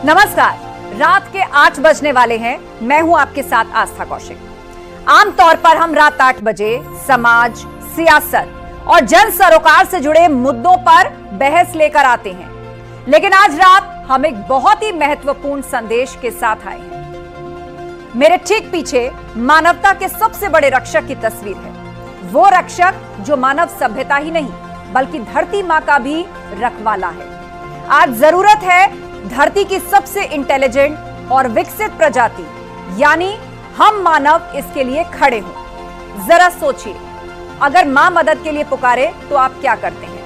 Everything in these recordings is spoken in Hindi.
नमस्कार, रात के 8 बजने वाले हैं। मैं हूं आपके साथ आस्था कौशिक। आमतौर पर हम रात 8 बजे समाज, सियासत और जन सरोकार से जुड़े मुद्दों पर बहस लेकर आते हैं, लेकिन आज रात हम एक बहुत ही महत्वपूर्ण संदेश के साथ आए हैं। मेरे ठीक पीछे मानवता के सबसे बड़े रक्षक की तस्वीर है। वो रक्षक जो मानव सभ्यता ही नहीं बल्कि धरती मां का भी रखवाला है। आज जरूरत है धरती की सबसे इंटेलिजेंट और विकसित प्रजाति यानी हम मानव इसके लिए खड़े हों। जरा सोचिए, अगर मां मदद के लिए पुकारे तो आप क्या करते हैं?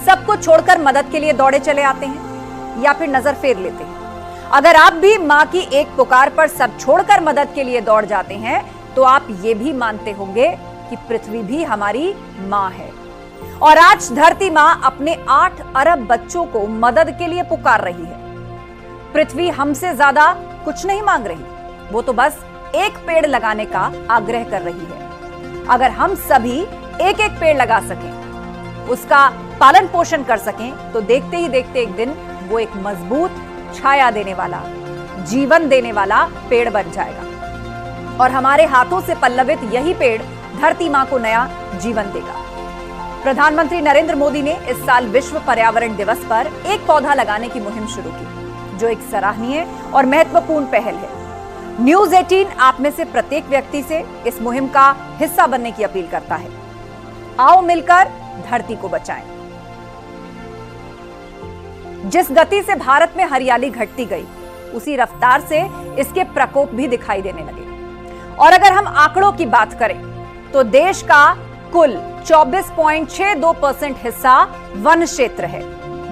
सब कुछ छोड़कर मदद के लिए दौड़े चले आते हैं या फिर नजर फेर लेते हैं? अगर आप भी मां की एक पुकार पर सब छोड़कर मदद के लिए दौड़ जाते हैं तो आप ये भी मानते होंगे कि पृथ्वी भी हमारी मां है। और आज धरती मां अपने 8 अरब बच्चों को मदद के लिए पुकार रही है। पृथ्वी हमसे ज्यादा कुछ नहीं मांग रही, वो तो बस एक पेड़ लगाने का आग्रह कर रही है। अगर हम सभी एक एक पेड़ लगा सकें, उसका पालन पोषण कर सकें, तो देखते ही देखते एक दिन वो एक मजबूत छाया देने वाला, जीवन देने वाला पेड़ बन जाएगा। और हमारे हाथों से पल्लवित यही पेड़ धरती मां को नया जीवन देगा। प्रधानमंत्री नरेंद्र मोदी ने इस साल विश्व पर्यावरण दिवस पर एक पौधा लगाने की मुहिम शुरू की, जो एक सराहनीय और महत्वपूर्ण पहल है। न्यूज 18 आप में से प्रत्येक व्यक्ति से इस मुहिम का हिस्सा बनने की अपील करता है। आओ मिलकर धरती को बचाएं। जिस गति से भारत में हरियाली घटती गई, उसी रफ्तार से इसके प्रकोप भी दिखाई देने लगे। और अगर हम आंकड़ों की बात करें तो देश का कुल 24.62% हिस्सा वन क्षेत्र है,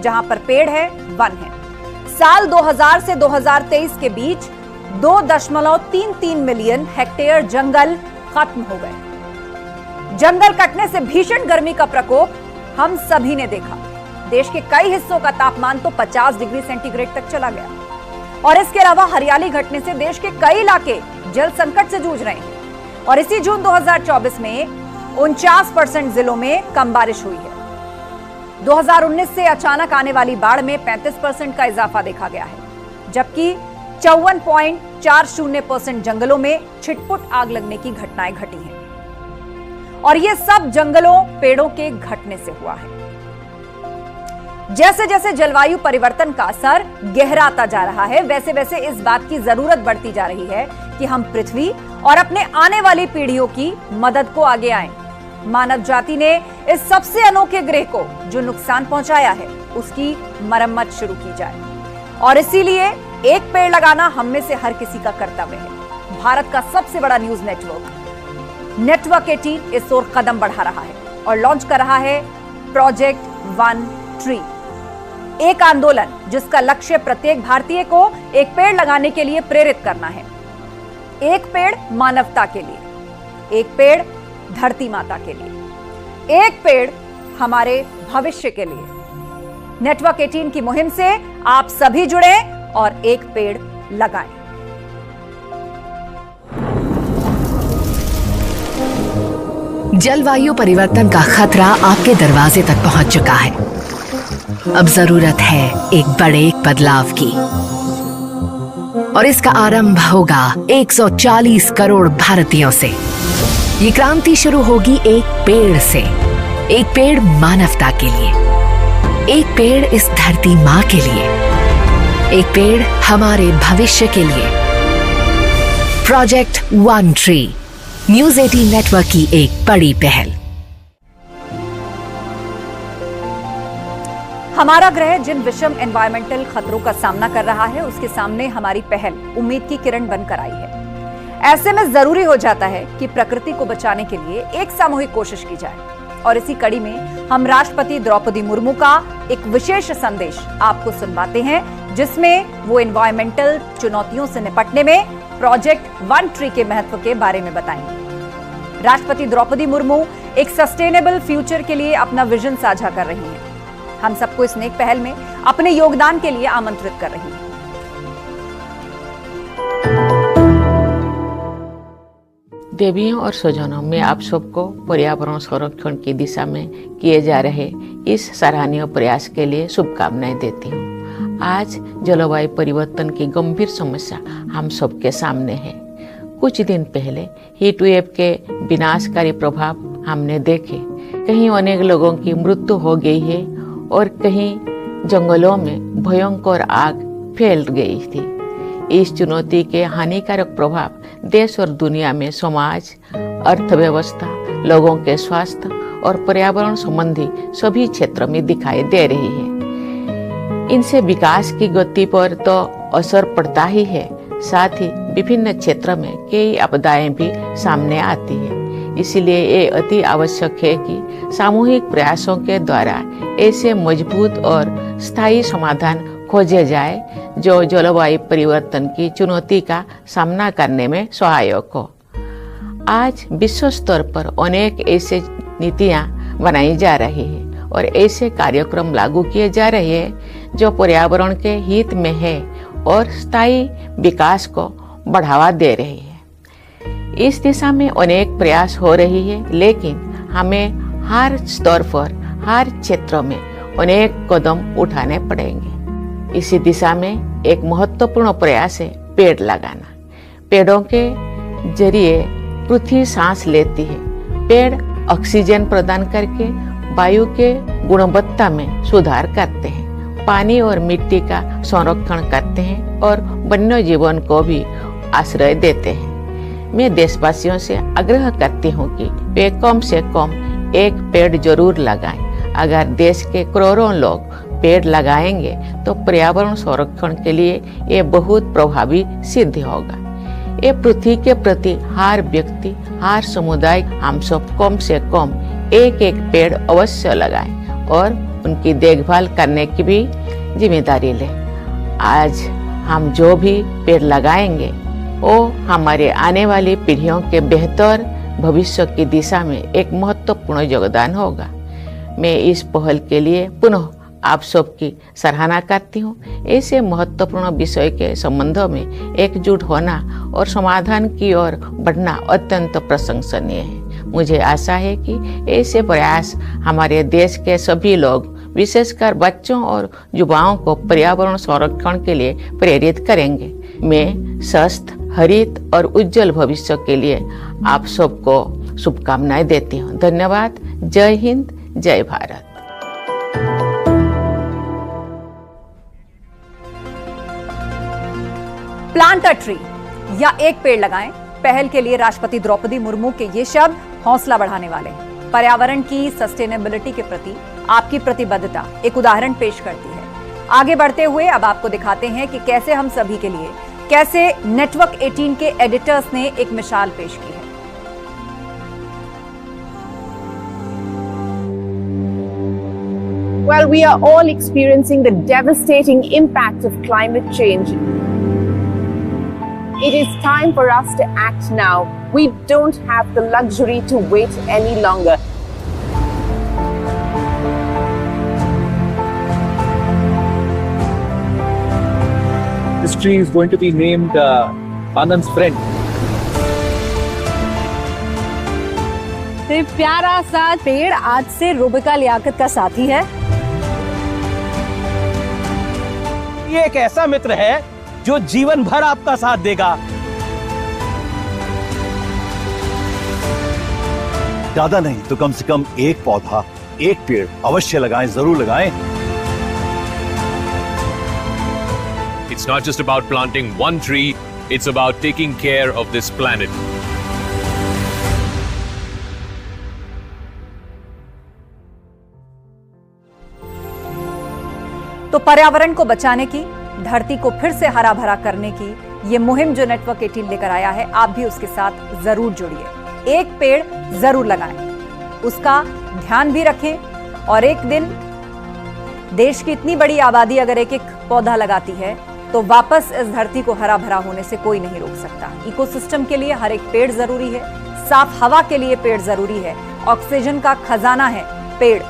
जहां पर पेड़ है, वन है। साल 2000 से 2023 के बीच 2.33 मिलियन हेक्टेयर जंगल खत्म हो गए। जंगल कटने से भीषण गर्मी का प्रकोप हम सभी ने देखा। देश के कई हिस्सों का तापमान तो 50 डिग्री सेंटीग्रेड तक चला गया। और इसके अलावा हरियाली घटने से देश के कई इलाके जल संकट से जूझ रहे हैं। और इसी जून 2024 में 49% जिलों में कम बारिश हुई है। 2019 से अचानक आने वाली बाढ़ में 35% का इजाफा देखा गया है, जबकि 54.40% जंगलों में छिटपुट आग लगने की घटनाएं घटी हैं। और यह सब जंगलों, पेड़ों के घटने से हुआ है। जैसे जैसे जलवायु परिवर्तन का असर गहराता जा रहा है, वैसे वैसे इस बात की जरूरत बढ़ती जा रही है कि हम पृथ्वी और अपने आने वाली पीढ़ियों की मदद को आगे आएं। मानव जाति ने इस सबसे अनोखे ग्रह को जो नुकसान पहुंचाया है, उसकी मरम्मत शुरू की जाए। और इसीलिए एक पेड़ लगाना हम में से हर किसी का कर्तव्य है। भारत का सबसे बड़ा न्यूज नेटवर्क 18 इस ओर कदम बढ़ा रहा है और लॉन्च कर रहा है प्रोजेक्ट वन ट्री, एक आंदोलन जिसका लक्ष्य प्रत्येक भारतीय को एक पेड़ लगाने के लिए प्रेरित करना है। एक पेड़ मानवता के लिए, एक पेड़ धरती माता के लिए, एक पेड़ हमारे भविष्य के लिए। नेटवर्क 18 की मुहिम से आप सभी जुड़े और एक पेड़ लगाएं। जलवायु परिवर्तन का खतरा आपके दरवाजे तक पहुंच चुका है। अब जरूरत है एक बड़े बदलाव की, और इसका आरंभ होगा 140 करोड़ भारतीयों से। ये क्रांति शुरू होगी एक पेड़ से। एक पेड़ मानवता के लिए, एक पेड़ इस धरती माँ के लिए, एक पेड़ हमारे भविष्य के लिए। Project one tree, news 18 network की एक बड़ी पहल। हमारा ग्रह जिन विषम एनवायरमेंटल खतरों का सामना कर रहा है, उसके सामने हमारी पहल उम्मीद की किरण बनकर आई है। ऐसे में जरूरी हो जाता है कि प्रकृति को बचाने के लिए एक सामूहिक कोशिश की जाए। और इसी कड़ी में हम राष्ट्रपति द्रौपदी मुर्मू का एक विशेष संदेश आपको सुनवाते हैं, जिसमें वो एनवायरमेंटल चुनौतियों से निपटने में प्रोजेक्ट वन ट्री के महत्व के बारे में बताएंगे। राष्ट्रपति द्रौपदी मुर्मू एक सस्टेनेबल फ्यूचर के लिए अपना विजन साझा कर रही हैं। हम सबको इस नेक पहल में अपने योगदान के लिए आमंत्रित कर रही हैं। देवियों और स्वजनों में आप सबको पर्यावरण संरक्षण की दिशा में किए जा रहे इस सराहनीय प्रयास के लिए शुभकामनाएं देती हूँ। आज जलवायु परिवर्तन की गंभीर समस्या हम सबके सामने है। कुछ दिन पहले हीट वेव के विनाशकारी प्रभाव हमने देखे। कहीं अनेक लोगों की मृत्यु हो गई है और कहीं जंगलों में भयंकर आग फैल गई थी। इस चुनौती के हानिकारक प्रभाव देश और दुनिया में समाज, अर्थव्यवस्था, लोगों के स्वास्थ्य और पर्यावरण संबंधी सभी क्षेत्रों में दिखाई दे रही है। इनसे विकास की गति पर तो असर पड़ता ही है, साथ ही विभिन्न क्षेत्रों में कई आपदाएं भी सामने आती है। इसलिए ये अति आवश्यक है कि सामूहिक प्रयासों के द्वारा ऐसे मजबूत और स्थायी समाधान खोजे जाए जो जलवायु परिवर्तन की चुनौती का सामना करने में सहायक हो। आज विश्व स्तर पर अनेक ऐसे नीतियां बनाई जा रही है और ऐसे कार्यक्रम लागू किए जा रहे हैं जो पर्यावरण के हित में है और स्थायी विकास को बढ़ावा दे रही है। इस दिशा में अनेक प्रयास हो रही है, लेकिन हमें हर स्तर पर, हर क्षेत्र में अनेक कदम उठाने पड़ेंगे। इसी दिशा में एक महत्वपूर्ण प्रयास है पेड़ लगाना। पेड़ों के जरिए पृथ्वी सांस लेती है। पेड़ ऑक्सीजन प्रदान करके वायु के गुणवत्ता में सुधार करते हैं, पानी और मिट्टी का संरक्षण करते हैं और वन्य जीवन को भी आश्रय देते हैं। मैं देशवासियों से आग्रह करती हूँ कि वे कम से कम एक पेड़ जरूर लगाएं। अगर देश के करोड़ों लोग पेड़ लगाएंगे तो पर्यावरण संरक्षण के लिए ये बहुत प्रभावी सिद्ध होगा। ये पृथ्वी के प्रति हर व्यक्ति, हर समुदाय, हम सब कम से कम एक एक पेड़ अवश्य लगाएं और उनकी देखभाल करने की भी जिम्मेदारी लें। आज हम जो भी पेड़ लगाएंगे वो हमारे आने वाली पीढ़ियों के बेहतर भविष्य की दिशा में एक महत्वपूर्ण योगदान होगा। मैं इस पहल के लिए पुनः आप सबकी सराहना करती हूँ। ऐसे महत्वपूर्ण विषय के संबंधों में एकजुट होना और समाधान की ओर बढ़ना अत्यंत प्रशंसनीय है। मुझे आशा है कि ऐसे प्रयास हमारे देश के सभी लोग, विशेषकर बच्चों और युवाओं को पर्यावरण संरक्षण के लिए प्रेरित करेंगे। मैं स्वस्थ, हरित और उज्जवल भविष्य के लिए आप सबको शुभकामनाएं देती हूँ। धन्यवाद। जय हिंद, जय भारत। प्लांट अ ट्री या एक पेड़ लगाएं पहल के लिए राष्ट्रपति द्रौपदी मुर्मू के ये शब्द हौसला बढ़ाने वाले हैं। पर्यावरण की सस्टेनेबिलिटी के प्रति आपकी प्रतिबद्धता एक उदाहरण पेश करती है। आगे बढ़ते हुए अब आपको दिखाते हैं कि कैसे हम सभी के लिए, कैसे नेटवर्क 18 के एडिटर्स ने एक मिसाल पेश की है। Well, we are all experiencing the devastating impact of climate change. It is time for us to act now. We don't have the luxury to wait any longer. This tree is going to be named Anand's friend. तो प्यारा सा पेड़ आज से रुबिका लियाकत का साथी है। ये एक ऐसा मित्र है जो जीवन भर आपका साथ देगा। ज्यादा नहीं तो कम से कम एक पौधा, एक पेड़ अवश्य लगाएं, जरूर लगाएं। It's not just about planting one tree, it's about taking care of this planet. तो पर्यावरण को बचाने की, धरती को फिर से हरा भरा करने की ये मुहिम जो नेटवर्क 18 लेकर आया है, आप भी उसके साथ जरूर जुड़िए। एक पेड़ जरूर लगाएं, उसका ध्यान भी रखें और एक दिन देश की इतनी बड़ी आबादी अगर एक एक पौधा लगाती है तो वापस इस धरती को हरा भरा होने से कोई नहीं रोक सकता। इकोसिस्टम के लिए हर एक पेड़ जरूरी है, साफ हवा के लिए पेड़ जरूरी है, ऑक्सीजन का खजाना है पेड़।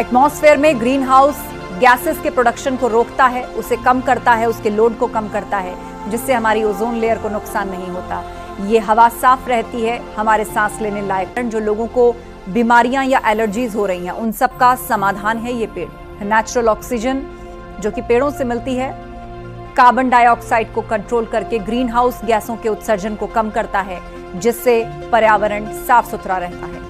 एटमॉस्फेयर में ग्रीन हाउस गैसेस के प्रोडक्शन को रोकता है, उसे कम करता है, उसके लोड को कम करता है, जिससे हमारी ओजोन लेयर को नुकसान नहीं होता। ये हवा साफ रहती है, हमारे सांस लेने लायक। जो लोगों को बीमारियां या एलर्जीज हो रही हैं उन सब का समाधान है ये पेड़। नेचुरल ऑक्सीजन, जो कि पेड़ों से मिलती है, कार्बन डाइऑक्साइड को कंट्रोल करके ग्रीन हाउस गैसों के उत्सर्जन को कम करता है, जिससे पर्यावरण साफ सुथरा रहता है।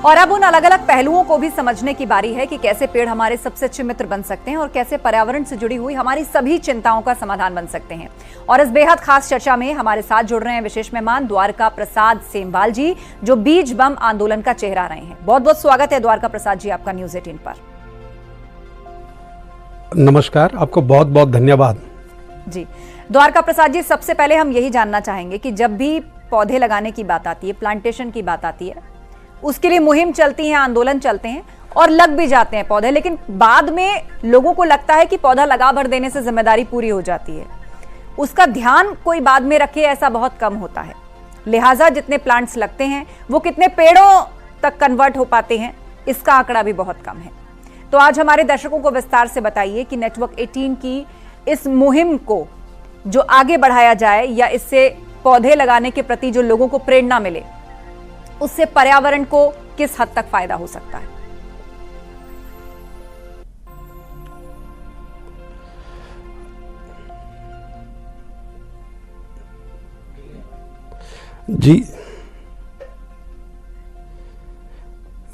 और अब उन अलग अलग पहलुओं को भी समझने की बारी है कि कैसे पेड़ हमारे सबसे अच्छे मित्र बन सकते हैं और कैसे पर्यावरण से जुड़ी हुई हमारी सभी चिंताओं का समाधान बन सकते हैं। और इस बेहद खास चर्चा में हमारे साथ जुड़ रहे हैं विशेष मेहमान द्वारका प्रसाद सेमवाल जी, जो बीज बम आंदोलन का चेहरा रहे हैं। बहुत बहुत स्वागत है द्वारका प्रसाद जी आपका न्यूज़ 18 पर। नमस्कार, आपको बहुत बहुत धन्यवाद जी। द्वारका प्रसाद जी, सबसे पहले हम यही जानना चाहेंगे कि जब भी पौधे लगाने की बात आती है, प्लांटेशन की बात आती है, उसके लिए मुहिम चलती है, आंदोलन चलते हैं और लग भी जाते हैं पौधे, लेकिन बाद में लोगों को लगता है कि पौधा लगा भर देने से जिम्मेदारी पूरी हो जाती है, उसका ध्यान कोई बाद में रखे ऐसा बहुत कम होता है। लिहाजा जितने प्लांट्स लगते हैं वो कितने पेड़ों तक कन्वर्ट हो पाते हैं, इसका आंकड़ा भी बहुत कम है। तो आज हमारे दर्शकों को विस्तार से बताइए कि नेटवर्क 18 की इस मुहिम को जो आगे बढ़ाया जाए या इससे पौधे लगाने के प्रति जो लोगों को प्रेरणा मिले, उससे पर्यावरण को किस हद तक फायदा हो सकता है? जी,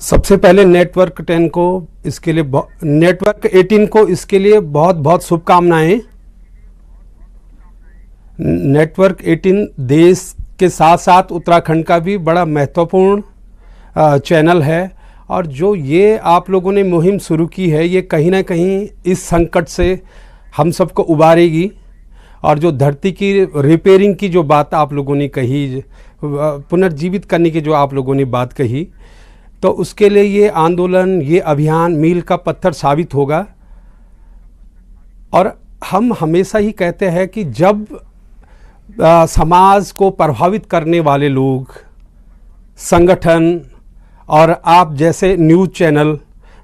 सबसे पहले नेटवर्क 10 को इसके लिए नेटवर्क 18 को इसके लिए बहुत बहुत शुभकामनाएं। नेटवर्क 18 देश के साथ साथ उत्तराखंड का भी बड़ा महत्वपूर्ण चैनल है, और जो ये आप लोगों ने मुहिम शुरू की है, ये कहीं ना कहीं इस संकट से हम सबको उबारेगी। और जो धरती की रिपेयरिंग की जो बात आप लोगों ने कही, पुनर्जीवित करने की जो आप लोगों ने बात कही, तो उसके लिए ये आंदोलन, ये अभियान मील का पत्थर साबित होगा। और हम हमेशा ही कहते हैं कि जब समाज को प्रभावित करने वाले लोग, संगठन और आप जैसे न्यूज़ चैनल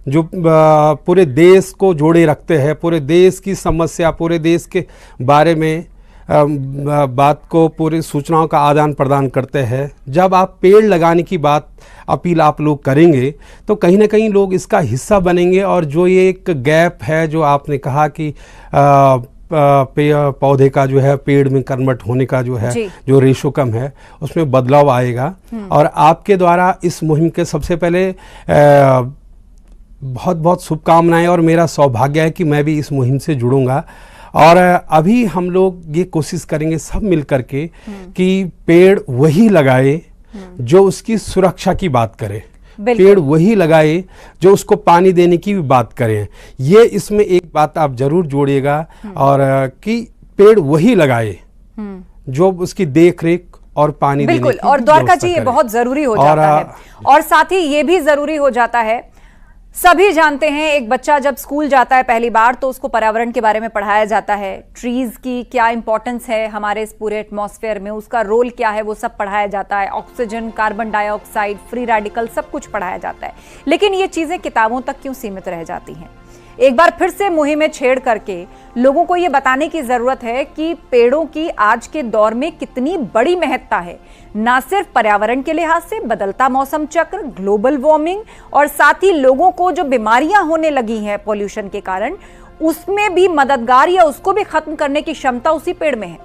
जो पूरे देश को जोड़े रखते हैं, पूरे देश की समस्या, पूरे देश के बारे में बात को, पूरी सूचनाओं का आदान प्रदान करते हैं, जब आप पेड़ लगाने की बात अपील आप लोग करेंगे तो कहीं ना कहीं लोग इसका हिस्सा बनेंगे। और जो ये एक गैप है जो आपने कहा कि पौधे का जो है पेड़ में कन्वर्ट होने का जो है जो रेशो कम है, उसमें बदलाव आएगा। और आपके द्वारा इस मुहिम के सबसे पहले बहुत बहुत शुभकामनाएं, और मेरा सौभाग्य है कि मैं भी इस मुहिम से जुड़ूंगा। और अभी हम लोग ये कोशिश करेंगे सब मिल करके कि पेड़ वही लगाए जो उसकी सुरक्षा की बात करे, पेड़ वही लगाए जो उसको पानी देने की भी बात करें। ये इसमें एक बात आप जरूर जोड़िएगा, और कि पेड़ वही लगाए जो उसकी देख रेख और पानी देने की बिल्कुल। और द्वारका जी, ये बहुत जरूरी हो जाता है। और साथ ही ये भी जरूरी हो जाता है, सभी जानते हैं एक बच्चा जब स्कूल जाता है पहली बार तो उसको पर्यावरण के बारे में पढ़ाया जाता है, ट्रीज की क्या इंपॉर्टेंस है हमारे इस पूरे एटमॉस्फेयर में, उसका रोल क्या है, वो सब पढ़ाया जाता है। Oxygen, carbon dioxide, free radical, सब कुछ पढ़ाया जाता है। लेकिन ये चीजें किताबों तक क्यों सीमित रह जाती हैं? एक बार फिर से मुहिमें छेड़ करके लोगों को ये बताने की जरूरत है कि पेड़ों की आज के दौर में कितनी बड़ी महत्ता है, ना सिर्फ पर्यावरण के लिहाज से, बदलता मौसम चक्र, ग्लोबल वार्मिंग, और साथ ही लोगों को जो बीमारियां होने लगी हैं पॉल्यूशन के कारण, उसमें भी मददगार या उसको भी खत्म करने की क्षमता उसी पेड़ में है।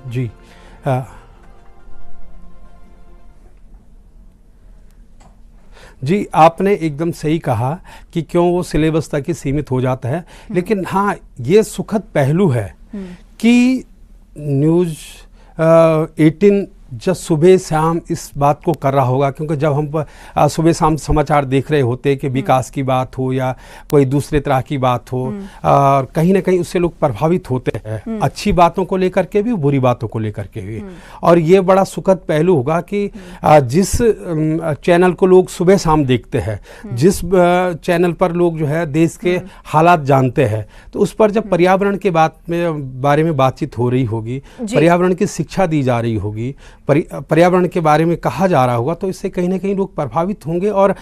जी, जी, आपने एकदम सही कहा कि क्यों वो सिलेबस तक ही सीमित हो जाता है। लेकिन हाँ, ये सुखद पहलू है कि न्यूज़ 18 जब सुबह शाम इस बात को कर रहा होगा, क्योंकि जब हम सुबह शाम समाचार देख रहे होते हैं कि विकास की बात हो या कोई दूसरे तरह की बात हो, और कहीं ना कहीं उससे लोग प्रभावित होते हैं, अच्छी बातों को लेकर के भी, बुरी बातों को लेकर के भी। और ये बड़ा सुखद पहलू होगा कि जिस चैनल को लोग सुबह शाम देखते हैं, जिस चैनल पर लोग जो है देश के हालात जानते हैं, तो उस पर जब पर्यावरण के बारे में बातचीत हो रही होगी, पर्यावरण की शिक्षा दी जा रही होगी, पर्यावरण के बारे में कहा जा रहा होगा, तो इससे कहीं ना कहीं लोग प्रभावित होंगे। और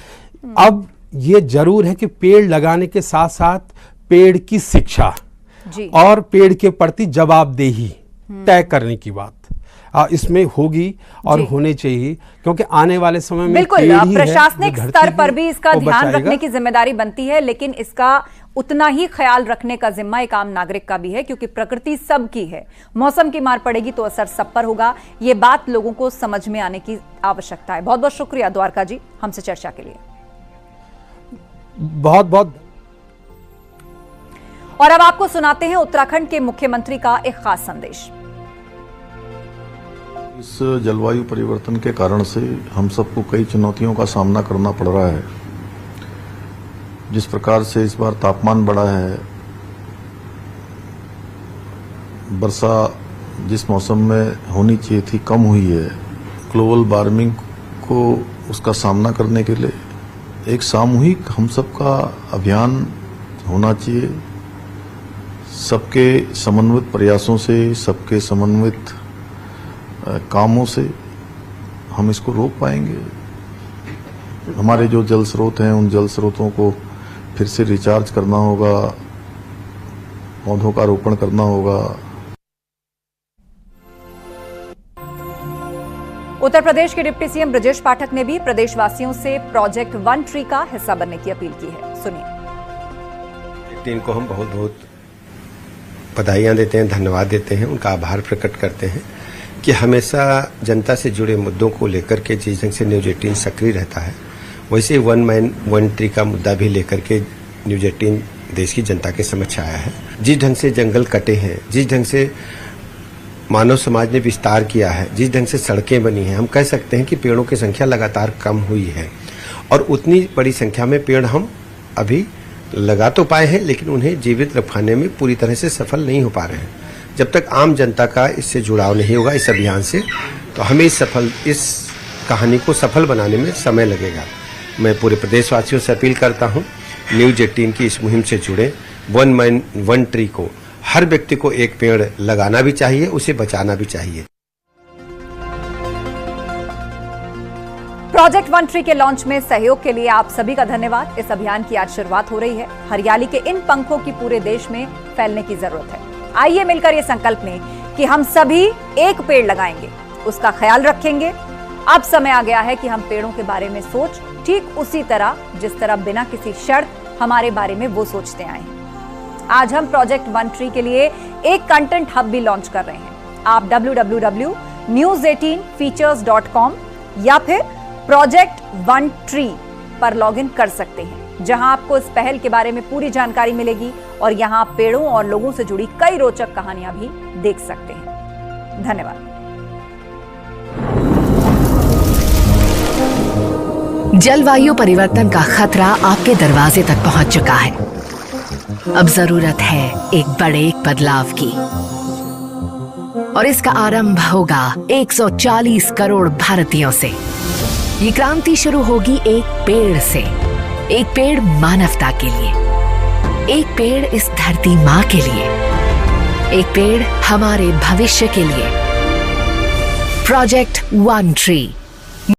अब ये जरूर है कि पेड़ लगाने के साथ साथ पेड़ की शिक्षा और पेड़ के प्रति जवाबदेही तय करने की बात इसमें होगी और होने चाहिए, क्योंकि आने वाले समय में बिल्कुल प्रशासनिक स्तर पर भी इसका ध्यान रखने की जिम्मेदारी बनती है, लेकिन इसका उतना ही ख्याल रखने का जिम्मा एक आम नागरिक का भी है, क्योंकि प्रकृति सबकी है। मौसम की मार पड़ेगी तो असर सब पर होगा। ये बात लोगों को समझ में आने की आवश्यकता है। बहुत बहुत शुक्रिया द्वारका जी हमसे चर्चा के लिए। बहुत बहुत। और अब आपको सुनाते हैं उत्तराखंड के मुख्यमंत्री का एक खास संदेश। इस जलवायु परिवर्तन के कारण से हम सबको कई चुनौतियों का सामना करना पड़ रहा है। जिस प्रकार से इस बार तापमान बढ़ा है, वर्षा जिस मौसम में होनी चाहिए थी कम हुई है, ग्लोबल वार्मिंग को उसका सामना करने के लिए एक सामूहिक हम सबका अभियान होना चाहिए। सबके समन्वित प्रयासों से, सबके समन्वित कामों से हम इसको रोक पाएंगे। हमारे जो जल स्रोत हैं, उन जल स्रोतों को फिर से रिचार्ज करना होगा, पौधों का रोपण करना होगा। उत्तर प्रदेश के डिप्टी सीएम ब्रजेश पाठक ने भी प्रदेशवासियों से प्रोजेक्ट वन ट्री का हिस्सा बनने की अपील की है। सुनिए। टीम को हम बहुत बहुत बधाइयां देते हैं, धन्यवाद देते हैं, उनका आभार प्रकट करते हैं कि हमेशा जनता से जुड़े मुद्दों को लेकर के जिस ढंग से न्यूज 18 सक्रिय रहता है, वैसे वन मैन वन ट्री का मुद्दा भी लेकर के न्यूज 18 देश की जनता के समक्ष आया है। जिस ढंग से जंगल कटे हैं, जिस ढंग से मानव समाज ने विस्तार किया है, जिस ढंग से सड़कें बनी हैं, हम कह सकते हैं कि पेड़ों की संख्या लगातार कम हुई है। और उतनी बड़ी संख्या में पेड़ हम अभी लगा तो पाए हैं, लेकिन उन्हें जीवित रखने में पूरी तरह से सफल नहीं हो पा रहे हैं। जब तक आम जनता का इससे जुड़ाव नहीं होगा इस अभियान से, तो हमें इस कहानी को सफल बनाने में समय लगेगा। मैं पूरे प्रदेशवासियों से अपील करता हूं, न्यूज 18 की इस मुहिम से जुड़े। वन मैन वन ट्री को हर व्यक्ति को एक पेड़ लगाना भी चाहिए, उसे बचाना भी चाहिए। प्रोजेक्ट वन ट्री के लॉन्च में सहयोग के लिए आप सभी का धन्यवाद। इस अभियान की आज शुरुआत हो रही है। हरियाली के इन पंखों की पूरे देश में फैलने की जरूरत है। आइए मिलकर ये संकल्प लें कि हम सभी एक पेड़ लगाएंगे, उसका ख्याल रखेंगे। अब समय आ गया है कि हम पेड़ों के बारे में सोच ठीक उसी तरह जिस तरह बिना किसी शर्त हमारे बारे में वो सोचते आए हैं। आज हम प्रोजेक्ट वन ट्री के लिए एक कंटेंट हब भी लॉन्च कर रहे हैं। आप www.news18features.com या फिर प्रोजेक्ट वन ट्री पर लॉगिन कर सकते हैं, जहां आपको इस पहल के बारे में पूरी जानकारी मिलेगी और यहां आप पेड़ों और लोगों से जुड़ी कई रोचक कहानियां भी देख सकते हैं। धन्यवाद। जलवायु परिवर्तन का खतरा आपके दरवाजे तक पहुंच चुका है। अब जरूरत है एक बड़े बदलाव की, और इसका आरंभ होगा 140 करोड़ भारतीयों से। ये क्रांति शुरू होगी एक पेड़ से। एक पेड़ मानवता के लिए, एक पेड़ इस धरती माँ के लिए, एक पेड़ हमारे भविष्य के लिए। Project one tree.